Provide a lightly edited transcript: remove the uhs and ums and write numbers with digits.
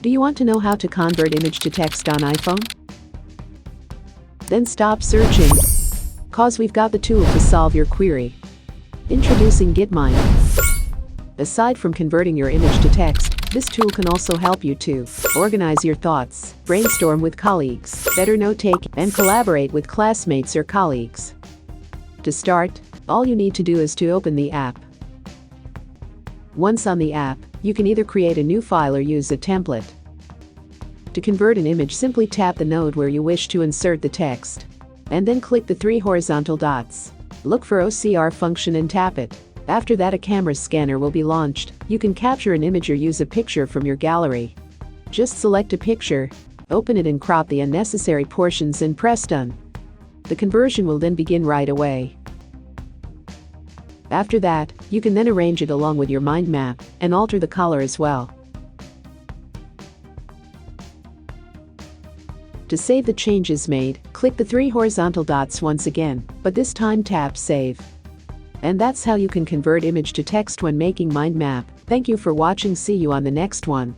Do you want to know how to convert image to text on iPhone? Then stop searching, cause we've got the tool to solve your query. Introducing GetMind. Aside from converting your image to text, this tool can also help you to organize your thoughts, brainstorm with colleagues, better note-take, and collaborate with classmates or colleagues. To start, all you need to do is to open the app. Once on the app, you can either create a new file or use a template. To convert an image, simply tap the node where you wish to insert the text, and then click the 3 horizontal dots. Look for OCR function and tap it. After that, a camera scanner will be launched. You can capture an image or use a picture from your gallery. Just select a picture, open it and crop the unnecessary portions and press done. The conversion will then begin right away. After that, you can then arrange it along with your mind map and alter the color as well. To save the changes made, click the 3 horizontal dots once again, but this time tap Save. And that's how you can convert image to text when making mind map. Thank you for watching. See you on the next one.